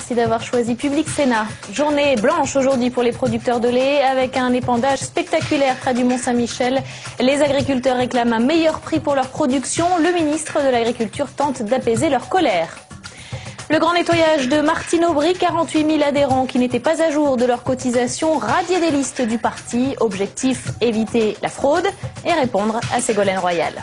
merci d'avoir choisi Public Sénat. Journée blanche aujourd'hui pour les producteurs de lait avec un épandage spectaculaire près du Mont-Saint-Michel. Les agriculteurs réclament un meilleur prix pour leur production. Le ministre de l'Agriculture tente d'apaiser leur colère. Le grand nettoyage de Martine Aubry, 48 000 adhérents qui n'étaient pas à jour de leur cotisation, radiés des listes du parti. Objectif, éviter la fraude et répondre à Ségolène Royal.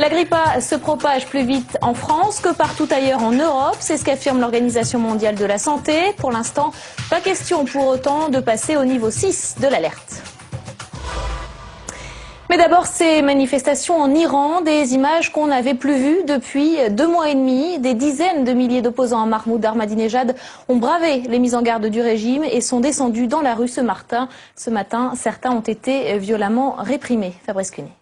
La grippe A se propage plus vite en France que partout ailleurs en Europe, c'est ce qu'affirme l'Organisation mondiale de la santé. Pour l'instant, pas question pour autant de passer au niveau 6 de l'alerte. Mais d'abord, ces manifestations en Iran, des images qu'on n'avait plus vues depuis 2 mois et demi. Des dizaines de milliers d'opposants à Mahmoud Ahmadinejad ont bravé les mises en garde du régime et sont descendus dans la rue ce matin. Certains ont été violemment réprimés. Fabrice Cunet.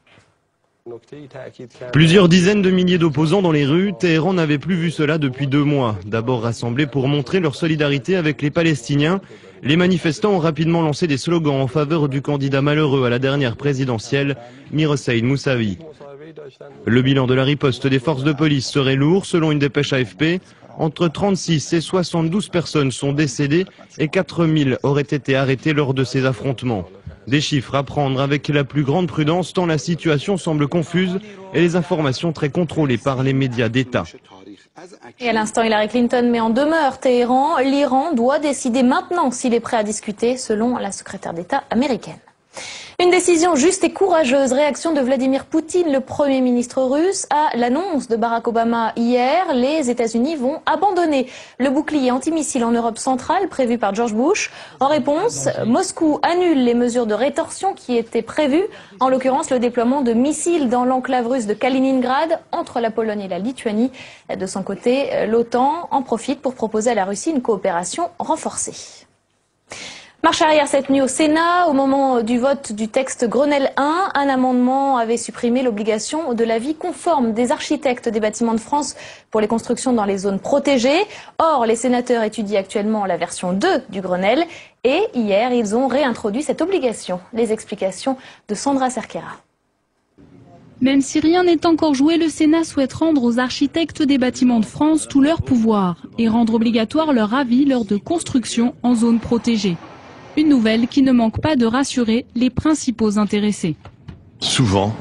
Plusieurs dizaines de milliers d'opposants dans les rues, Téhéran n'avait plus vu cela depuis 2 mois. D'abord rassemblés pour montrer leur solidarité avec les Palestiniens, les manifestants ont rapidement lancé des slogans en faveur du candidat malheureux à la dernière présidentielle, Mir Hossein Moussavi. Le bilan de la riposte des forces de police serait lourd, selon une dépêche AFP. Entre 36 et 72 personnes sont décédées et 4000 auraient été arrêtées lors de ces affrontements. Des chiffres à prendre avec la plus grande prudence tant la situation semble confuse et les informations très contrôlées par les médias d'État. Et à l'instant, Hillary Clinton met en demeure Téhéran. L'Iran doit décider maintenant s'il est prêt à discuter, selon la secrétaire d'État américaine. Une décision juste et courageuse, réaction de Vladimir Poutine, le Premier ministre russe, à l'annonce de Barack Obama hier. Les États-Unis vont abandonner le bouclier antimissile en Europe centrale prévu par George Bush. En réponse, Moscou annule les mesures de rétorsion qui étaient prévues, en l'occurrence le déploiement de missiles dans l'enclave russe de Kaliningrad, entre la Pologne et la Lituanie. De son côté, l'OTAN en profite pour proposer à la Russie une coopération renforcée. Marche arrière cette nuit au Sénat. Au moment du vote du texte Grenelle 1, un amendement avait supprimé l'obligation de l'avis conforme des architectes des bâtiments de France pour les constructions dans les zones protégées. Or, les sénateurs étudient actuellement la version 2 du Grenelle et hier, ils ont réintroduit cette obligation. Les explications de Sandra Cerquera. Même si rien n'est encore joué, le Sénat souhaite rendre aux architectes des bâtiments de France tout leur pouvoir et rendre obligatoire leur avis lors de construction en zone protégée. Une nouvelle qui ne manque pas de rassurer les principaux intéressés. Souvent,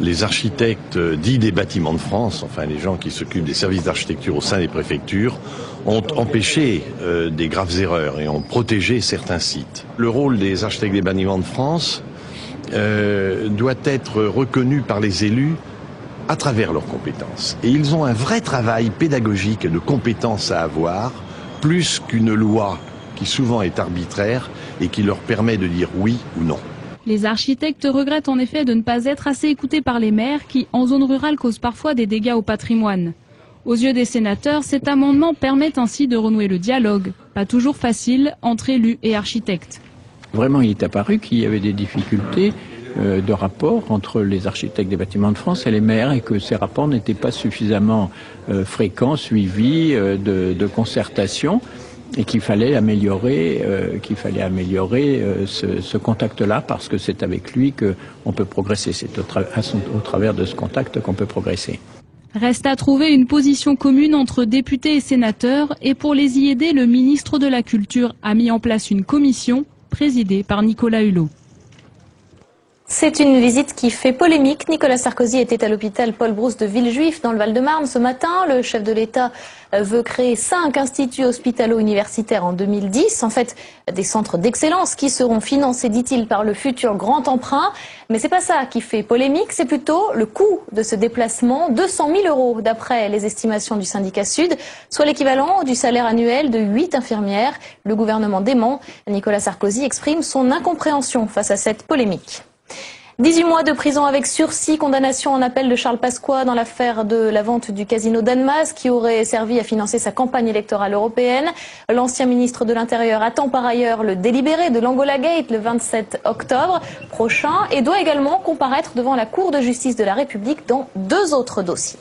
les architectes dits des bâtiments de France, enfin les gens qui s'occupent des services d'architecture au sein des préfectures, ont empêché des graves erreurs et ont protégé certains sites. Le rôle des architectes des bâtiments de France doit être reconnu par les élus à travers leurs compétences. Et ils ont un vrai travail pédagogique et de compétences à avoir, plus qu'une loi qui souvent est arbitraire et qui leur permet de dire oui ou non. Les architectes regrettent en effet de ne pas être assez écoutés par les maires qui, en zone rurale, causent parfois des dégâts au patrimoine. Aux yeux des sénateurs, cet amendement permet ainsi de renouer le dialogue, pas toujours facile, entre élus et architectes. Vraiment, il est apparu qu'il y avait des difficultés de rapport entre les architectes des bâtiments de France et les maires et que ces rapports n'étaient pas suffisamment fréquents, suivis, de concertation. Et qu'il fallait améliorer, ce contact-là parce que c'est avec lui qu'on peut progresser. C'est au travers de ce contact qu'on peut progresser. Reste à trouver une position commune entre députés et sénateurs et pour les y aider, le ministre de la Culture a mis en place une commission présidée par Nicolas Hulot. C'est une visite qui fait polémique. Nicolas Sarkozy était à l'hôpital Paul Brousse de Villejuif dans le Val-de-Marne ce matin. Le chef de l'État veut créer 5 instituts hospitalo-universitaires en 2010. En fait, des centres d'excellence qui seront financés, dit-il, par le futur grand emprunt. Mais c'est pas ça qui fait polémique, c'est plutôt le coût de ce déplacement. 200 000 € d'après les estimations du syndicat Sud, soit l'équivalent du salaire annuel de 8 infirmières. Le gouvernement dément. Nicolas Sarkozy exprime son incompréhension face à cette polémique. 18 mois de prison avec sursis, condamnation en appel de Charles Pasqua dans l'affaire de la vente du casino d'Annemasse qui aurait servi à financer sa campagne électorale européenne. L'ancien ministre de l'Intérieur attend par ailleurs le délibéré de l'Angola Gate le 27 octobre prochain et doit également comparaître devant la Cour de justice de la République dans 2 autres dossiers.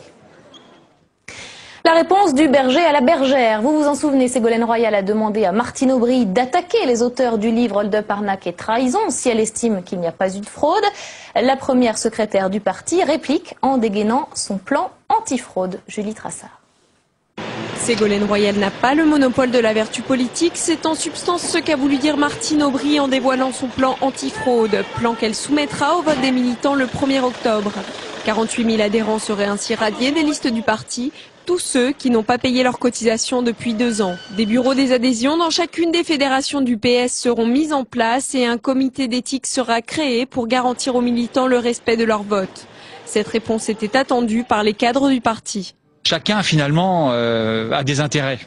La réponse du berger à la bergère. Vous vous en souvenez, Ségolène Royal a demandé à Martine Aubry d'attaquer les auteurs du livre Hold-up, arnaque et trahison si elle estime qu'il n'y a pas eu de fraude. La première secrétaire du parti réplique en dégainant son plan antifraude. Julie Trassard. Ségolène Royal n'a pas le monopole de la vertu politique, c'est en substance ce qu'a voulu dire Martine Aubry en dévoilant son plan antifraude, plan qu'elle soumettra au vote des militants le 1er octobre. 48 000 adhérents seraient ainsi radiés des listes du parti, tous ceux qui n'ont pas payé leurs cotisations depuis 2 ans. Des bureaux des adhésions dans chacune des fédérations du PS seront mis en place et un comité d'éthique sera créé pour garantir aux militants le respect de leur vote. Cette réponse était attendue par les cadres du parti. Chacun finalement a des intérêts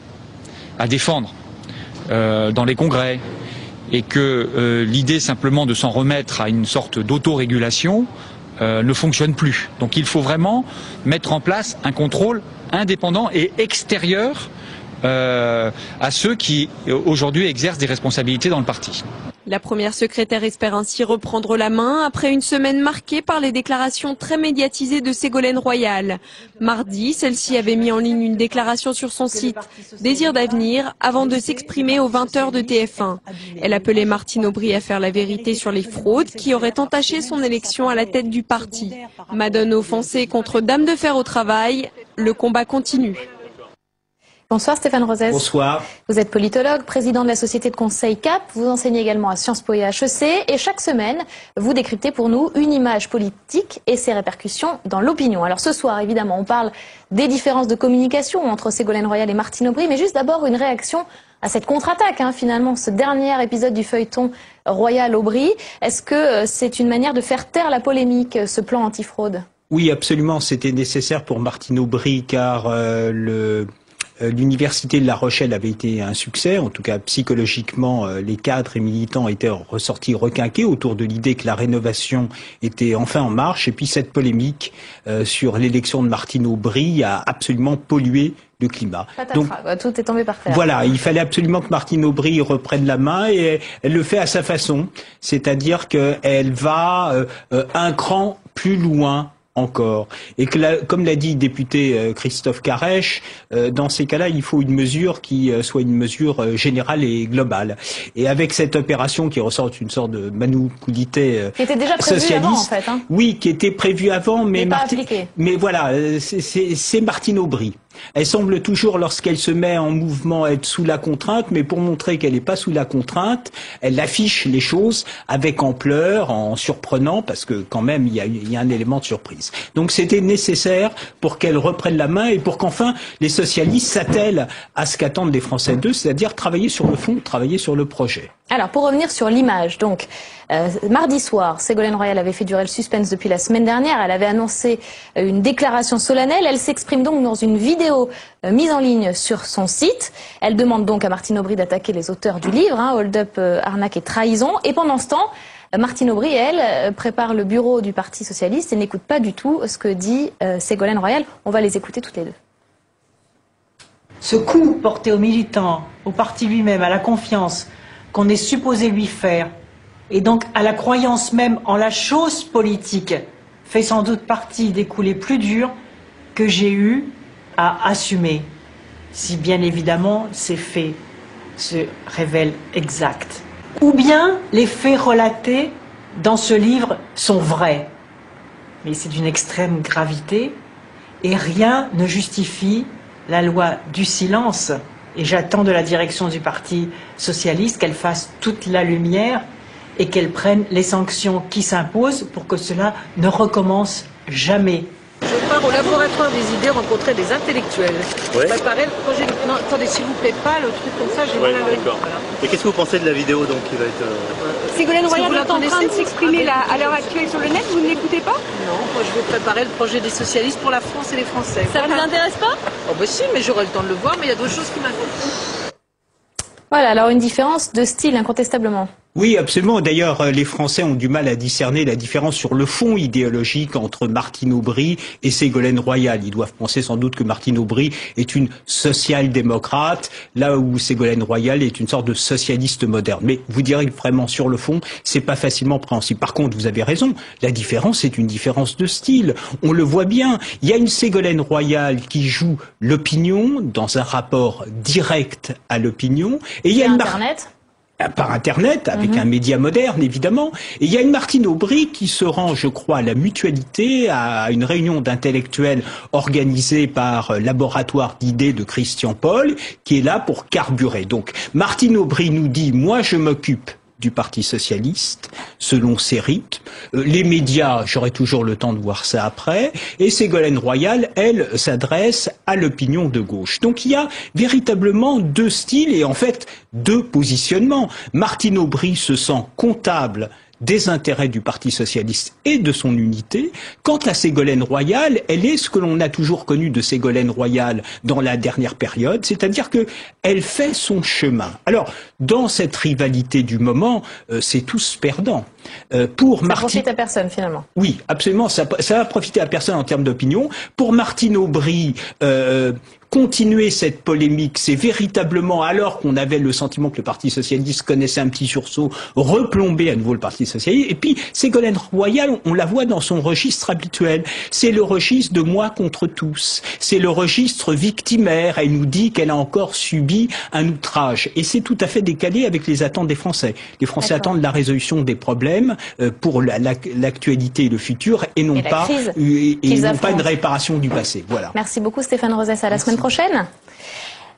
à défendre dans les congrès et que l'idée simplement de s'en remettre à une sorte d'autorégulation ne fonctionne plus. Donc il faut vraiment mettre en place un contrôle indépendant et extérieur à ceux qui aujourd'hui exercent des responsabilités dans le parti. La première secrétaire espère ainsi reprendre la main après une semaine marquée par les déclarations très médiatisées de Ségolène Royal. Mardi, celle-ci avait mis en ligne une déclaration sur son site Désir d'avenir avant de s'exprimer aux 20h de TF1. Elle appelait Martine Aubry à faire la vérité sur les fraudes qui auraient entaché son élection à la tête du parti. Madone offensée contre Dame de Fer au travail, le combat continue. Bonsoir Stéphane Rosès. Bonsoir. Vous êtes politologue, président de la société de conseil CAP, vous enseignez également à Sciences Po et à HEC et chaque semaine, vous décryptez pour nous une image politique et ses répercussions dans l'opinion. Alors ce soir, évidemment, on parle des différences de communication entre Ségolène Royal et Martine Aubry, mais juste d'abord une réaction à cette contre-attaque, finalement, ce dernier épisode du feuilleton Royal-Aubry. Est-ce que c'est une manière de faire taire la polémique, ce plan antifraude ? Oui, absolument, c'était nécessaire pour Martine Aubry car l'université de La Rochelle avait été un succès, en tout cas psychologiquement, les cadres et militants étaient ressortis requinqués autour de l'idée que la rénovation était enfin en marche. Et puis cette polémique sur l'élection de Martine Aubry a absolument pollué le climat. Donc tout est tombé par terre. Voilà, il fallait absolument que Martine Aubry reprenne la main et elle le fait à sa façon, c'est-à-dire qu'elle va un cran plus loin encore. Et que comme l'a dit le député Christophe Caresche, dans ces cas-là, il faut une mesure qui soit une mesure générale et globale. Et avec cette opération qui ressort une sorte de manoucoulité qui était déjà prévue socialiste, avant, en fait. Oui, qui était prévue avant, mais mais voilà, c'est Martine Aubry. Elle semble toujours, lorsqu'elle se met en mouvement, être sous la contrainte, mais pour montrer qu'elle n'est pas sous la contrainte, elle affiche les choses avec ampleur, en surprenant, parce que quand même, il y a un élément de surprise. Donc c'était nécessaire pour qu'elle reprenne la main et pour qu'enfin les socialistes s'attellent à ce qu'attendent les Français d'eux, c'est-à-dire travailler sur le fond, travailler sur le projet. Alors, pour revenir sur l'image, donc, mardi soir, Ségolène Royal avait fait durer le suspense depuis la semaine dernière. Elle avait annoncé une déclaration solennelle. Elle s'exprime donc dans une vidéo mise en ligne sur son site. Elle demande donc à Martine Aubry d'attaquer les auteurs du livre, Hold Up, Arnaque et Trahison. Et pendant ce temps, Martine Aubry, elle, prépare le bureau du Parti Socialiste et n'écoute pas du tout ce que dit Ségolène Royal. On va les écouter toutes les deux. Ce coup porté aux militants, au parti lui-même, à la confiance qu'on est supposé lui faire, et donc à la croyance même en la chose politique, fait sans doute partie des coups les plus durs que j'ai eu à assumer, si bien évidemment ces faits se révèlent exacts. Ou bien les faits relatés dans ce livre sont vrais, mais c'est d'une extrême gravité, et rien ne justifie la loi du silence. Et j'attends de la direction du Parti Socialiste qu'elle fasse toute la lumière et qu'elle prenne les sanctions qui s'imposent pour que cela ne recommence jamais. Je pars au laboratoire des idées rencontrer des intellectuels. Ouais. Préparer le projet. Non, attendez, s'il vous plaît, pas le truc comme ça, j'ai mal à l'œil. D'accord. Voilà. Et qu'est-ce que vous pensez de la vidéo donc qui va être Ségolène Royal est en train de s'exprimer à l'heure actuelle sur le net, vous ne l'écoutez pas? Non, moi je vais préparer le projet des socialistes pour la France et les Français. Ça vous intéresse pas? Oh bah si, mais j'aurai le temps de le voir, mais il y a d'autres choses qui m'intéressent. Voilà, alors une différence de style incontestablement. Oui, absolument. D'ailleurs, les Français ont du mal à discerner la différence sur le fond idéologique entre Martine Aubry et Ségolène Royal. Ils doivent penser sans doute que Martine Aubry est une social-démocrate, là où Ségolène Royal est une sorte de socialiste moderne. Mais vous direz que vraiment, sur le fond, c'est pas facilement préhensible. Par contre, vous avez raison, la différence, c'est une différence de style. On le voit bien. Il y a une Ségolène Royal qui joue l'opinion dans un rapport direct à l'opinion. Et il y a Internet. par Internet, avec un média moderne, évidemment. Et il y a une Martine Aubry qui se rend, je crois, à la Mutualité, à une réunion d'intellectuels organisée par Laboratoire d'idées de Christian Paul, qui est là pour carburer. Donc, Martine Aubry nous dit, moi, je m'occupe du Parti socialiste, selon ses rythmes. Les médias, j'aurai toujours le temps de voir ça après. Et Ségolène Royal, elle, s'adresse à l'opinion de gauche. Donc il y a véritablement deux styles et en fait deux positionnements. Martine Aubry se sent comptable des intérêts du Parti socialiste et de son unité. Quant à Ségolène Royal, elle est ce que l'on a toujours connu de Ségolène Royal dans la dernière période, c'est-à-dire que elle fait son chemin. Alors, dans cette rivalité du moment, c'est tous perdants. Ça profite à personne, finalement. Oui, absolument, ça va profiter à personne en termes d'opinion. Pour Martine Aubry, continuer cette polémique, c'est véritablement, alors qu'on avait le sentiment que le Parti socialiste connaissait un petit sursaut, replomber à nouveau le Parti socialiste. Et puis, Ségolène Royal, on la voit dans son registre habituel. C'est le registre de moi contre tous. C'est le registre victimaire. Elle nous dit qu'elle a encore subi un outrage. Et c'est tout à fait décalé avec les attentes des Français. Les Français attendent la résolution des problèmes pour l'actualité et le futur et non pas une réparation du passé. Voilà. Merci beaucoup Stéphane Rosès. À la semaine prochaine.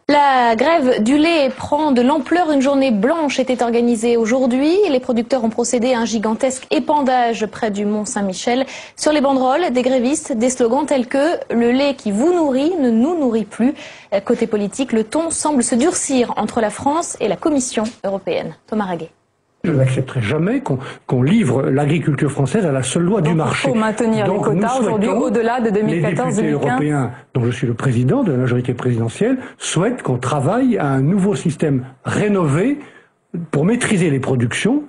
La grève du lait prend de l'ampleur. Une journée blanche était organisée aujourd'hui. Les producteurs ont procédé à un gigantesque épandage près du Mont-Saint-Michel. Sur les banderoles, des grévistes, des slogans tels que « Le lait qui vous nourrit ne nous nourrit plus ». Côté politique, le ton semble se durcir entre la France et la Commission européenne. Thomas Raguet. Je n'accepterai jamais qu'on livre l'agriculture française à la seule loi du marché. Il faut maintenir les quotas aujourd'hui au-delà de 2014-2015. Les députés européens, dont je suis le président de la majorité présidentielle, souhaitent qu'on travaille à un nouveau système rénové pour maîtriser les productions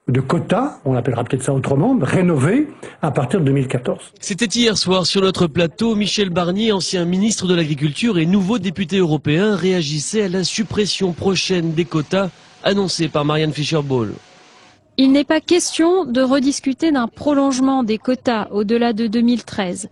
de quotas, on appellera peut-être ça autrement, rénovés à partir de 2014. C'était hier soir sur notre plateau, Michel Barnier, ancien ministre de l'Agriculture et nouveau député européen, réagissait à la suppression prochaine des quotas annoncée par Marianne Fischer-Boel. Il n'est pas question de rediscuter d'un prolongement des quotas au-delà de 2013.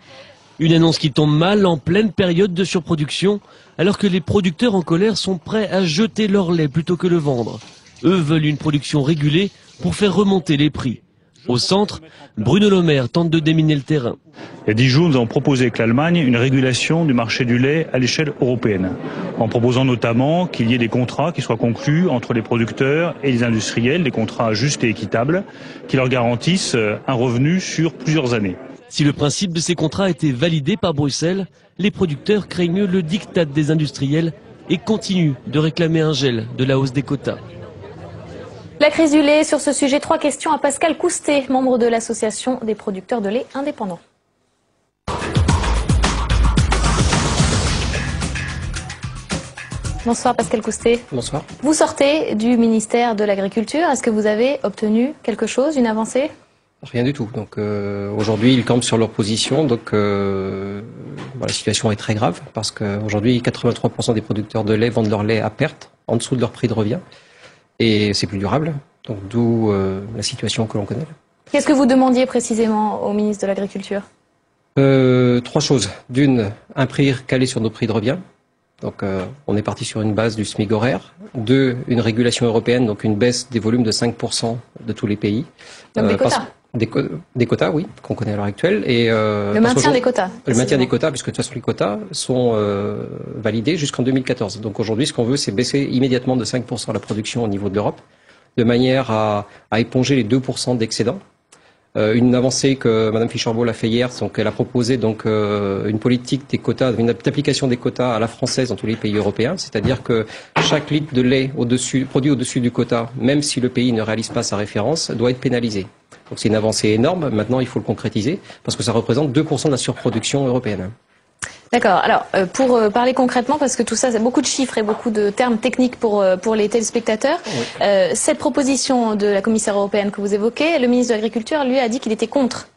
Une annonce qui tombe mal en pleine période de surproduction, alors que les producteurs en colère sont prêts à jeter leur lait plutôt que le vendre. Eux veulent une production régulée pour faire remonter les prix. Au centre, Bruno Le Maire tente de déminer le terrain. Il y a 10 jours, nous avons proposé avec l'Allemagne une régulation du marché du lait à l'échelle européenne, en proposant notamment qu'il y ait des contrats qui soient conclus entre les producteurs et les industriels, des contrats justes et équitables, qui leur garantissent un revenu sur plusieurs années. Si le principe de ces contrats était validé par Bruxelles, les producteurs craignent le diktat des industriels et continuent de réclamer un gel de la hausse des quotas. La crise du lait, sur ce sujet, 3 questions à Pascal Coustet, membre de l'association des producteurs de lait indépendants. Bonsoir Pascal Coustet. Bonsoir. Vous sortez du ministère de l'Agriculture. Est-ce que vous avez obtenu quelque chose, une avancée? Rien du tout. Donc aujourd'hui, ils campent sur leur position. Donc la situation est très grave parce qu'aujourd'hui, 83% des producteurs de lait vendent leur lait à perte, en dessous de leur prix de revient. Et c'est plus durable, donc d'où la situation que l'on connaît. Qu'est-ce que vous demandiez précisément au ministre de l'Agriculture? 3 choses. D'une, un prix calé sur nos prix de revient. Donc on est parti sur une base du SMIC horaire. 2, une régulation européenne, donc une baisse des volumes de 5% de tous les pays. Donc des quotas? Des quotas, oui, qu'on connaît à l'heure actuelle. Et, le maintien des quotas. Le maintien des quotas, puisque de toute façon les quotas sont validés jusqu'en 2014. Donc aujourd'hui, ce qu'on veut, c'est baisser immédiatement de 5% la production au niveau de l'Europe, de manière à éponger les 2% d'excédent. Une avancée que Mme Fischer-Boel a fait hier, donc elle a proposé donc une politique des quotas, une application des quotas à la française dans tous les pays européens, c'est-à-dire que chaque litre de lait produit au-dessus du quota, même si le pays ne réalise pas sa référence, doit être pénalisé. Donc c'est une avancée énorme. Maintenant, il faut le concrétiser parce que ça représente 2% de la surproduction européenne. D'accord. Alors, pour parler concrètement, parce que tout ça, c'est beaucoup de chiffres et beaucoup de termes techniques pour les téléspectateurs, oui. Cette proposition de la commissaire européenne que vous évoquez, le ministre de l'Agriculture, lui, a dit qu'il était contre.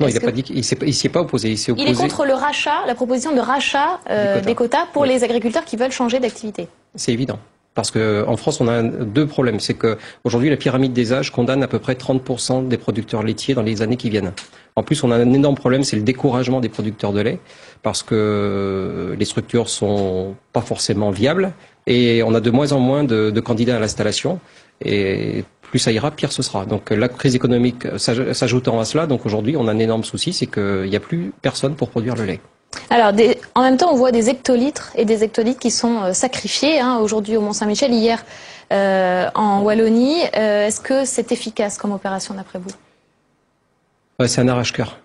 Non, il n'a pas dit qu'il s'y est pas opposé. Il est contre le rachat, la proposition de rachat des quotas pour les agriculteurs qui veulent changer d'activité. C'est évident. Parce qu'en France, on a 2 problèmes. C'est qu'aujourd'hui, la pyramide des âges condamne à peu près 30% des producteurs laitiers dans les années qui viennent. En plus, on a un énorme problème, c'est le découragement des producteurs de lait, parce que les structures sont pas forcément viables. Et on a de moins en moins de candidats à l'installation. Et plus ça ira, pire ce sera. Donc la crise économique s'ajoutant à cela, donc aujourd'hui on a un énorme souci, c'est qu'il n'y a plus personne pour produire le lait. Alors, en même temps, on voit des hectolitres et des hectolitres qui sont sacrifiés, aujourd'hui au Mont-Saint-Michel, hier en Wallonie. Est-ce que c'est efficace comme opération d'après vous? C'est un arrache-cœur.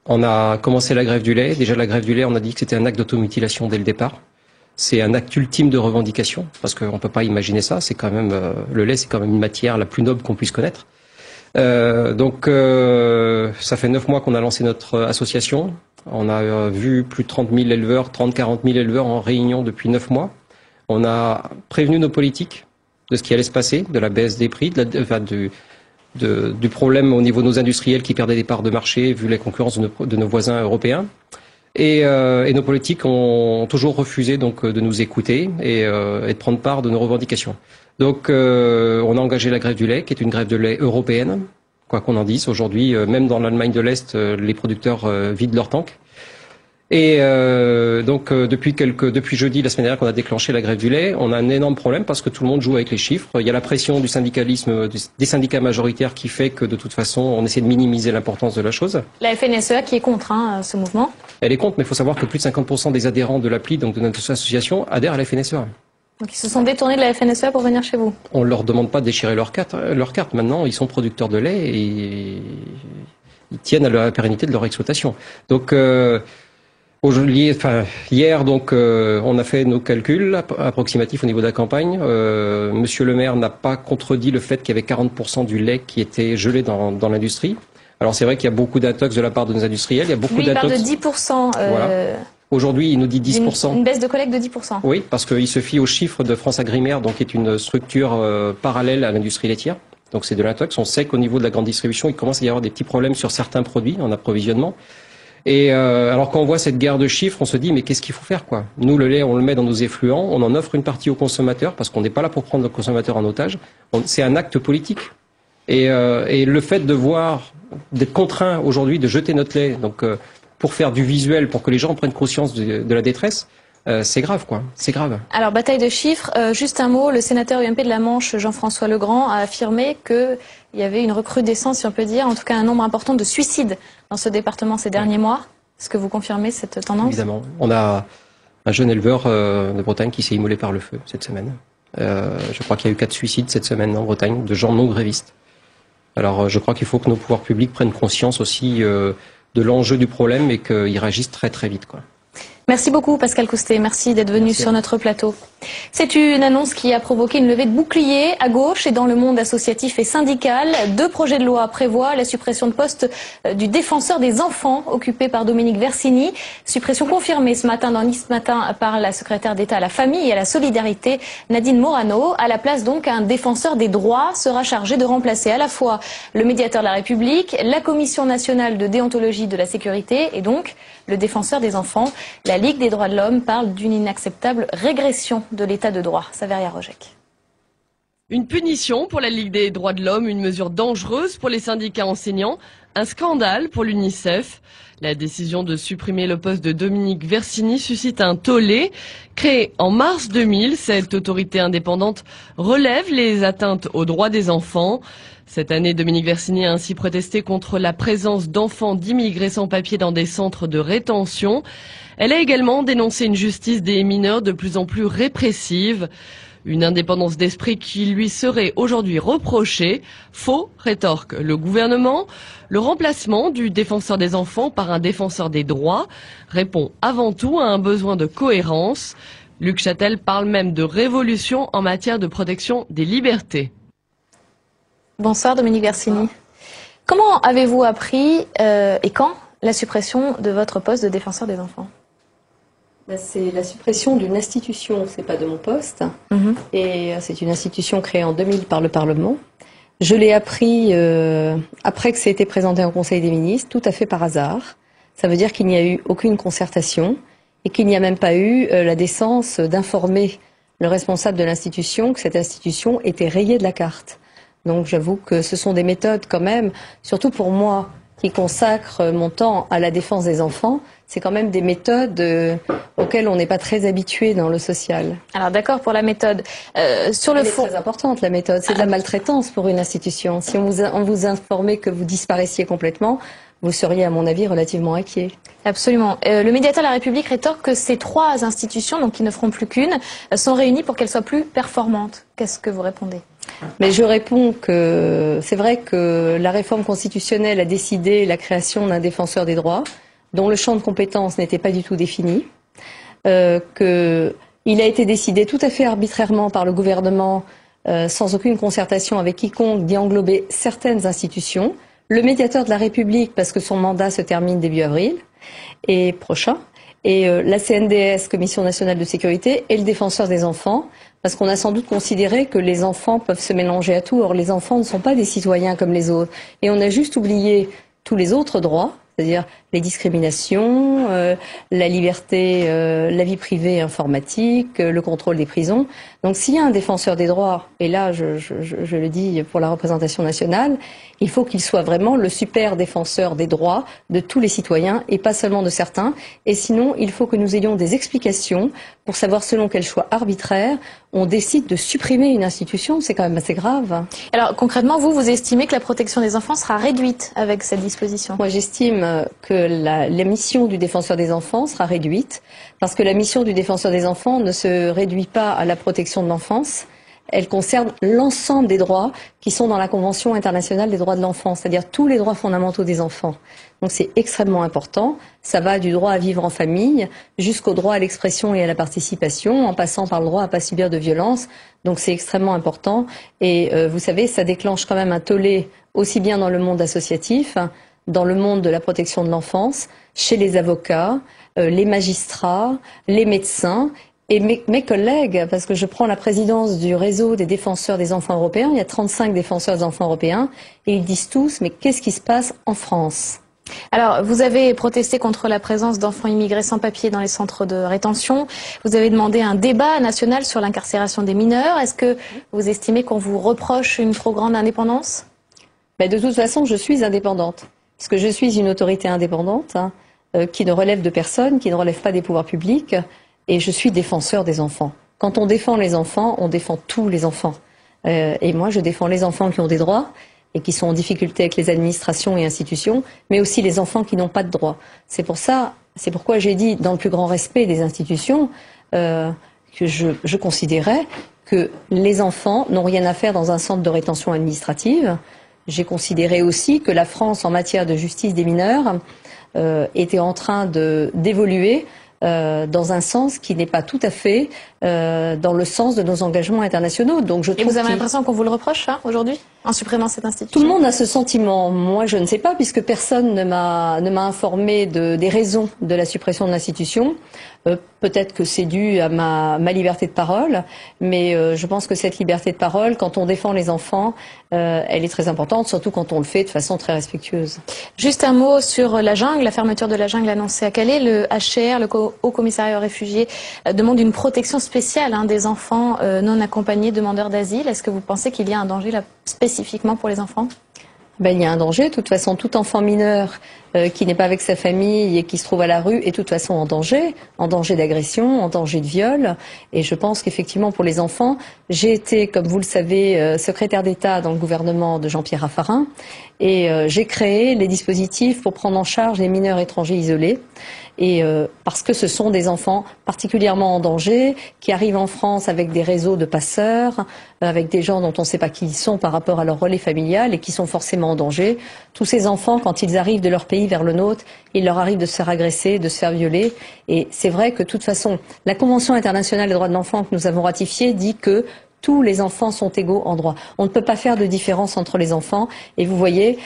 On a commencé la grève du lait. Déjà la grève du lait, on a dit que c'était un acte d'automutilation dès le départ. C'est un acte ultime de revendication, parce qu'on ne peut pas imaginer ça. C'est quand même le lait, c'est quand même une matière la plus noble qu'on puisse connaître. Donc ça fait 9 mois qu'on a lancé notre association. On a vu plus de 30 000 éleveurs, 40 000 éleveurs en réunion depuis 9 mois. On a prévenu nos politiques de ce qui allait se passer, de la baisse des prix, du problème au niveau de nos industriels qui perdaient des parts de marché vu la concurrence de nos voisins européens. Et nos politiques ont toujours refusé donc de nous écouter et de prendre part de nos revendications. Donc on a engagé la grève du lait, qui est une grève de lait européenne. Quoi qu'on en dise, aujourd'hui, même dans l'Allemagne de l'Est, les producteurs vident leurs tanks. Et donc depuis jeudi, la semaine dernière, qu'on a déclenché la grève du lait, on a un énorme problème parce que tout le monde joue avec les chiffres. Il y a la pression du syndicalisme, des syndicats majoritaires qui fait que de toute façon, on essaie de minimiser l'importance de la chose. La FNSEA qui est contre ce mouvement. Elle est contre, mais il faut savoir que plus de 50% des adhérents de l'appli, donc de notre association, adhèrent à la FNSEA. Donc ils se sont détournés de la FNSEA pour venir chez vous? On leur demande pas de déchirer leur carte. Maintenant, ils sont producteurs de lait et ils tiennent à la pérennité de leur exploitation. Donc hier, donc, on a fait nos calculs approximatifs au niveau de la campagne. Monsieur le maire n'a pas contredit le fait qu'il y avait 40% du lait qui était gelé dans l'industrie. Alors c'est vrai qu'il y a beaucoup d'intox de la part de nos industriels. Il y a beaucoup d'intox. Il parle de 10%. Voilà. Aujourd'hui, il nous dit 10%. Une baisse de collecte de 10%. Oui, parce qu'il se fie aux chiffres de France Agrimaire, donc qui est une structure parallèle à l'industrie laitière. Donc c'est de l'intox. On sait qu'au niveau de la grande distribution, il commence à y avoir des petits problèmes sur certains produits en approvisionnement. Et alors quand on voit cette guerre de chiffres, on se dit mais qu'est-ce qu'il faut faire quoi? Nous le lait, on le met dans nos effluents, on en offre une partie aux consommateurs parce qu'on n'est pas là pour prendre le consommateur en otage. C'est un acte politique. Et le fait d'être contraint aujourd'hui de jeter notre lait, donc pour faire du visuel, pour que les gens prennent conscience de la détresse, c'est grave, quoi. C'est grave. Alors, bataille de chiffres. Juste un mot. Le sénateur UMP de la Manche, Jean-François Legrand, a affirmé qu'il y avait une recrudescence, si on peut dire, en tout cas un nombre important de suicides dans ce département ces derniers mois. Est-ce que vous confirmez cette tendance? Évidemment. On a un jeune éleveur de Bretagne qui s'est immolé par le feu cette semaine. Je crois qu'il y a eu 4 suicides cette semaine en Bretagne de gens non grévistes. Alors, je crois qu'il faut que nos pouvoirs publics prennent conscience aussi de l'enjeu du problème et qu'ils réagissent très très vite, quoi. Merci beaucoup Pascal Coustet, merci d'être venu sur notre plateau. C'est une annonce qui a provoqué une levée de boucliers à gauche et dans le monde associatif et syndical. 2 projets de loi prévoient la suppression de poste du défenseur des enfants occupé par Dominique Versini. Suppression confirmée ce matin dans Nice Matin par la secrétaire d'État à la famille et à la solidarité, Nadine Morano. À la place donc, un défenseur des droits sera chargé de remplacer à la fois le médiateur de la République, la Commission nationale de déontologie de la sécurité et donc le défenseur des enfants. La Ligue des droits de l'homme parle d'une inacceptable régression de l'état de droit. Saveria Rojek. Une punition pour la Ligue des droits de l'homme, une mesure dangereuse pour les syndicats enseignants, un scandale pour l'UNICEF. La décision de supprimer le poste de Dominique Versini suscite un tollé. Créée en mars 2000, cette autorité indépendante relève les atteintes aux droits des enfants. Cette année, Dominique Versini a ainsi protesté contre la présence d'enfants d'immigrés sans papier dans des centres de rétention. Elle a également dénoncé une justice des mineurs de plus en plus répressive. Une indépendance d'esprit qui lui serait aujourd'hui reprochée. Faux, rétorque le gouvernement. Le remplacement du défenseur des enfants par un défenseur des droits répond avant tout à un besoin de cohérence. Luc Châtel parle même de révolution en matière de protection des libertés. Bonsoir Dominique Versini. Comment avez-vous appris et quand la suppression de votre poste de défenseur des enfants? C'est la suppression d'une institution, c'est pas de mon poste. Et c'est une institution créée en 2000 par le Parlement. Je l'ai appris après que ça ait été présenté au Conseil des ministres, tout à fait par hasard. Ça veut dire qu'il n'y a eu aucune concertation et qu'il n'y a même pas eu la décence d'informer le responsable de l'institution que cette institution était rayée de la carte. Donc j'avoue que ce sont des méthodes quand même, surtout pour moi qui consacre mon temps à la défense des enfants, c'est quand même des méthodes auxquelles on n'est pas très habitué dans le social. Alors d'accord pour la méthode. Sur le fond, c'est très importante la méthode. C'est de la maltraitance pour une institution. Si on vous informait que vous disparaissiez complètement, vous seriez, à mon avis, relativement inquiet. Absolument. Le médiateur de la République rétorque que ces 3 institutions, donc qui ne feront plus qu'une, sont réunies pour qu'elles soient plus performantes. Qu'est-ce que vous répondez ? Mais je réponds que c'est vrai que la réforme constitutionnelle a décidé la création d'un défenseur des droits, dont le champ de compétences n'était pas du tout défini, qu'il a été décidé tout à fait arbitrairement par le gouvernement, sans aucune concertation avec quiconque, d'y englober certaines institutions. Le médiateur de la République, parce que son mandat se termine début avril et prochain, et la CNDS, Commission nationale de sécurité, et le défenseur des enfants, parce qu'on a sans doute considéré que les enfants peuvent se mélanger à tout. Or, les enfants ne sont pas des citoyens comme les autres. Et on a juste oublié tous les autres droits, c'est-à-dire les discriminations, la liberté, la vie privée informatique, le contrôle des prisons. Donc s'il y a un défenseur des droits, et là je le dis pour la représentation nationale, il faut qu'il soit vraiment le super défenseur des droits de tous les citoyens et pas seulement de certains. Et sinon, il faut que nous ayons des explications pour savoir selon quel choix arbitraire on décide de supprimer une institution. C'est quand même assez grave. Alors concrètement, vous estimez que la protection des enfants sera réduite avec cette disposition ? Moi j'estime que la mission du défenseur des enfants sera réduite parce que la mission du défenseur des enfants ne se réduit pas à la protection de l'enfance. Elle concerne l'ensemble des droits qui sont dans la Convention internationale des droits de l'enfant, c'est-à-dire tous les droits fondamentaux des enfants. Donc c'est extrêmement important. Ça va du droit à vivre en famille jusqu'au droit à l'expression et à la participation, en passant par le droit à pas subir de violence. Donc c'est extrêmement important. Et vous savez, ça déclenche quand même un tollé aussi bien dans le monde associatif, dans le monde de la protection de l'enfance, chez les avocats, les magistrats, les médecins. Et mes collègues, parce que je prends la présidence du réseau des défenseurs des enfants européens, il y a 35 défenseurs des enfants européens, et ils disent tous, mais qu'est-ce qui se passe en France ? Alors, vous avez protesté contre la présence d'enfants immigrés sans papier dans les centres de rétention. Vous avez demandé un débat national sur l'incarcération des mineurs. Est-ce que vous estimez qu'on vous reproche une trop grande indépendance ? De toute façon, je suis indépendante, parce que je suis une autorité indépendante qui ne relève de personne, qui ne relève pas des pouvoirs publics. Et je suis défenseur des enfants. Quand on défend les enfants, on défend tous les enfants. Et moi, je défends les enfants qui ont des droits et qui sont en difficulté avec les administrations et institutions, mais aussi les enfants qui n'ont pas de droits. C'est pourquoi j'ai dit, dans le plus grand respect des institutions, que je considérais que les enfants n'ont rien à faire dans un centre de rétention administrative. J'ai considéré aussi que la France, en matière de justice des mineurs, était en train d'évoluer dans un sens qui n'est pas tout à fait dans le sens de nos engagements internationaux. Donc je trouve. Et vous avez l'impression qu'on vous le reproche, ça, aujourd'hui, en supprimant cette institution ? Tout le monde a ce sentiment. Moi, je ne sais pas, puisque personne ne m'a informé des raisons de la suppression de l'institution. Peut-être que c'est dû à ma liberté de parole, mais je pense que cette liberté de parole, quand on défend les enfants, elle est très importante, surtout quand on le fait de façon très respectueuse. Juste un mot sur la jungle, la fermeture de la jungle annoncée à Calais. Le HCR, le Haut Commissariat aux réfugiés, demande une protection spéciale des enfants non accompagnés demandeurs d'asile. Est-ce que vous pensez qu'il y a un danger là, spécifiquement pour les enfants ? Il y a un danger. De toute façon, tout enfant mineur qui n'est pas avec sa famille et qui se trouve à la rue est de toute façon en danger d'agression, en danger de viol. Et je pense qu'effectivement, pour les enfants, j'ai été, comme vous le savez, secrétaire d'État dans le gouvernement de Jean-Pierre Raffarin. Et j'ai créé les dispositifs pour prendre en charge les mineurs étrangers isolés. Et parce que ce sont des enfants particulièrement en danger, qui arrivent en France avec des réseaux de passeurs, avec des gens dont on ne sait pas qui ils sont par rapport à leur relais familial et qui sont forcément en danger. Tous ces enfants, quand ils arrivent de leur pays vers le nôtre, il leur arrive de se faire agresser, de se faire violer. Et c'est vrai que de toute façon, la Convention internationale des droits de l'enfant que nous avons ratifiée dit que tous les enfants sont égaux en droit. On ne peut pas faire de différence entre les enfants. Et vous voyez,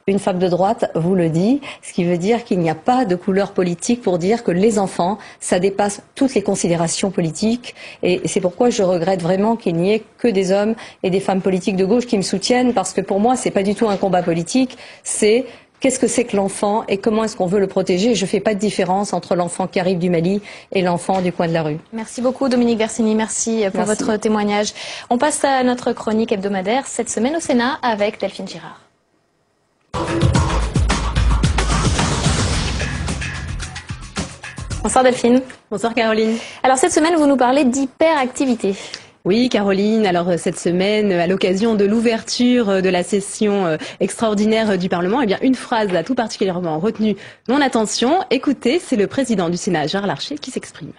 une femme de droite vous le dit, ce qui veut dire qu'il n'y a pas de couleur politique pour dire que les enfants, ça dépasse toutes les considérations politiques. Et c'est pourquoi je regrette vraiment qu'il n'y ait que des hommes et des femmes politiques de gauche qui me soutiennent, parce que pour moi, c'est pas du tout un combat politique, c'est qu'est-ce que c'est que l'enfant et comment est-ce qu'on veut le protéger? Je ne fais pas de différence entre l'enfant qui arrive du Mali et l'enfant du coin de la rue. Merci beaucoup Dominique Versini, merci pour votre témoignage. On passe à notre chronique hebdomadaire cette semaine au Sénat avec Delphine Girard. Bonsoir Delphine. Bonsoir Caroline. Alors cette semaine, vous nous parlez d'hyperactivité. Oui, Caroline. Alors cette semaine, à l'occasion de l'ouverture de la session extraordinaire du Parlement, eh bien une phrase a tout particulièrement retenu mon attention. Écoutez, c'est le président du Sénat, Gérard Larcher, qui s'exprime.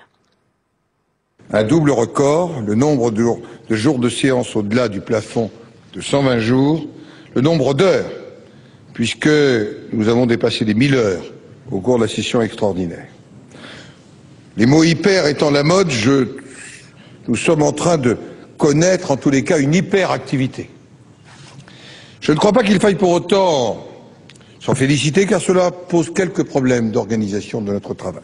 Un double record, le nombre de jours de séance au-delà du plafond de 120 jours, le nombre d'heures, puisque nous avons dépassé les 1000 heures au cours de la session extraordinaire. Les mots hyper étant la mode, nous sommes en train de connaître en tous les cas une hyperactivité. Je ne crois pas qu'il faille pour autant s'en féliciter, car cela pose quelques problèmes d'organisation de notre travail.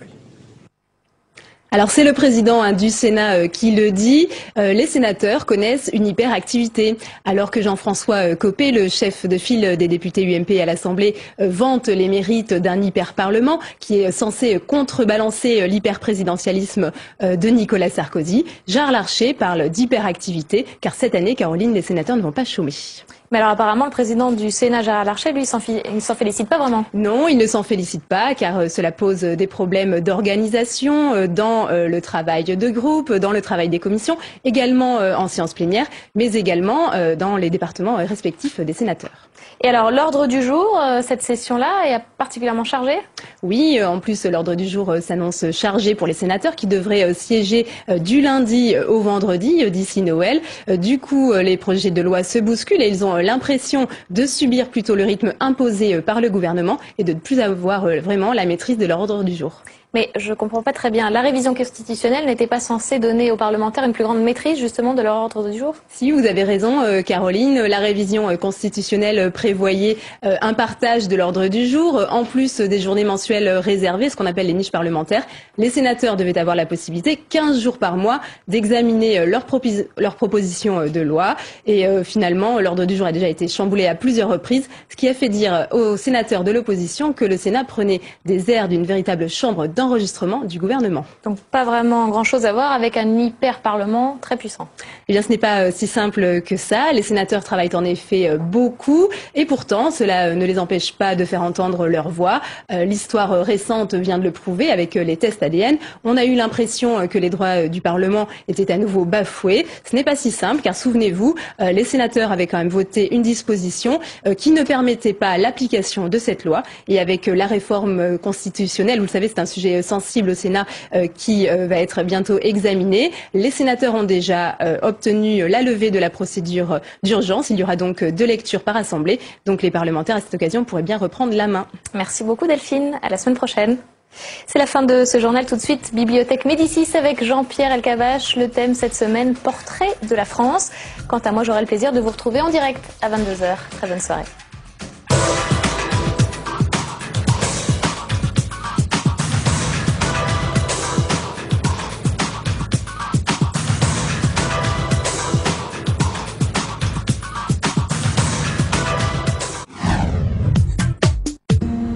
Alors c'est le président du Sénat qui le dit, les sénateurs connaissent une hyperactivité. Alors que Jean-François Copé, le chef de file des députés UMP à l'Assemblée, vante les mérites d'un hyper-parlement qui est censé contrebalancer l'hyper-présidentialisme de Nicolas Sarkozy, Gérard Larcher parle d'hyperactivité, car cette année, Caroline, les sénateurs ne vont pas chômer. Mais alors apparemment, le président du Sénat, Gérard Larcher, lui, il ne s'en félicite pas vraiment. Non, il ne s'en félicite pas, car cela pose des problèmes d'organisation dans le travail de groupe, dans le travail des commissions, également en séance plénière, mais également dans les départements respectifs des sénateurs. Et alors, l'ordre du jour, cette session-là, est particulièrement chargée ? Oui, en plus, l'ordre du jour s'annonce chargé pour les sénateurs qui devraient siéger du lundi au vendredi d'ici Noël. Du coup, les projets de loi se bousculent et ils ont l'impression de subir plutôt le rythme imposé par le gouvernement et de ne plus avoir vraiment la maîtrise de leur ordre du jour. Mais je ne comprends pas très bien. La révision constitutionnelle n'était pas censée donner aux parlementaires une plus grande maîtrise justement de leur ordre du jour ? Si, vous avez raison Caroline. La révision constitutionnelle prévoyait un partage de l'ordre du jour. En plus des journées mensuelles réservées, ce qu'on appelle les niches parlementaires, les sénateurs devaient avoir la possibilité, 15 jours par mois, d'examiner leurs propositions de loi. Et finalement, l'ordre du jour a déjà été chamboulé à plusieurs reprises, ce qui a fait dire aux sénateurs de l'opposition que le Sénat prenait des airs d'une véritable chambre d'enregistrement du gouvernement. Donc pas vraiment grand-chose à voir avec un hyper-parlement très puissant. Eh bien, ce n'est pas si simple que ça. Les sénateurs travaillent en effet beaucoup et pourtant, cela ne les empêche pas de faire entendre leur voix. L'histoire récente vient de le prouver avec les tests ADN. On a eu l'impression que les droits du Parlement étaient à nouveau bafoués. Ce n'est pas si simple car souvenez-vous, les sénateurs avaient quand même voté une disposition qui ne permettait pas l'application de cette loi. Et avec la réforme constitutionnelle, vous le savez, c'est un sujet sensible au Sénat qui va être bientôt examiné. Les sénateurs ont déjà obtenu la levée de la procédure d'urgence. Il y aura donc 2 lectures par assemblée. Donc les parlementaires à cette occasion pourraient bien reprendre la main. Merci beaucoup Delphine. À la semaine prochaine. C'est la fin de ce journal. Tout de suite, Bibliothèque Médicis avec Jean-Pierre Elkabbach. Le thème cette semaine, portrait de la France. Quant à moi, j'aurai le plaisir de vous retrouver en direct à 22h. Très bonne soirée.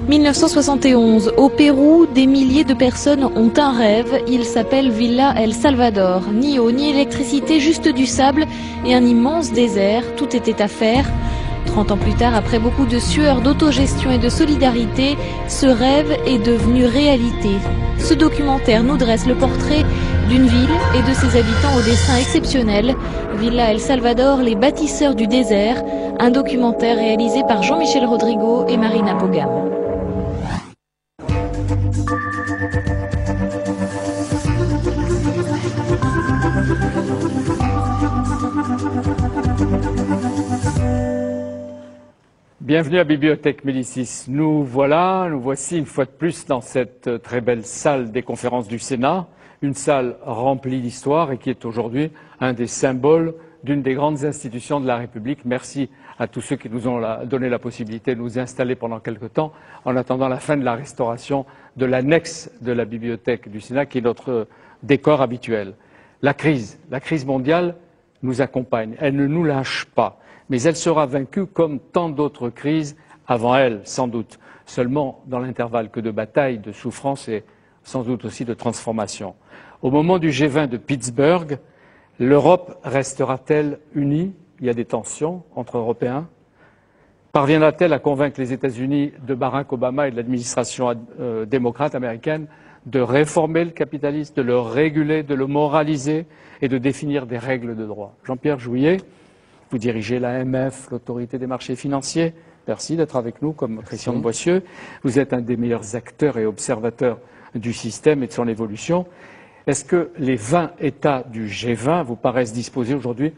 « 1971, au Pérou, des milliers de personnes ont un rêve. Il s'appelle Villa El Salvador. Ni eau, ni électricité, juste du sable et un immense désert. Tout était à faire. 30 ans plus tard, après beaucoup de sueur, d'autogestion et de solidarité, ce rêve est devenu réalité. Ce documentaire nous dresse le portrait d'une ville et de ses habitants au destin exceptionnel. Villa El Salvador, les bâtisseurs du désert. Un documentaire réalisé par Jean-Michel Rodrigo et Marina Pogam. Bienvenue à Bibliothèque Médicis. Nous voici une fois de plus dans cette très belle salle des conférences du Sénat, une salle remplie d'histoire et qui est aujourd'hui un des symboles d'une des grandes institutions de la République. Merci à tous ceux qui nous ont donné la possibilité de nous installer pendant quelque temps en attendant la fin de la restauration de l'annexe de la Bibliothèque du Sénat qui est notre décor habituel. La crise mondiale nous accompagne, elle ne nous lâche pas. Mais elle sera vaincue comme tant d'autres crises avant elle, sans doute. Seulement dans l'intervalle que de bataille, de souffrance et sans doute aussi de transformation. Au moment du G20 de Pittsburgh, l'Europe restera-t-elle unie? Il y a des tensions entre Européens. Parviendra-t-elle à convaincre les États-Unis de Barack Obama et de l'administration démocrate américaine de réformer le capitalisme, de le réguler, de le moraliser et de définir des règles de droit. Jean-Pierre Jouyet, vous dirigez l'AMF, l'autorité des marchés financiers. Merci d'être avec nous, comme Christian de Boissieu. Vous êtes un des meilleurs acteurs et observateurs du système et de son évolution. Est-ce que les 20 États du G20 vous paraissent disposer aujourd'hui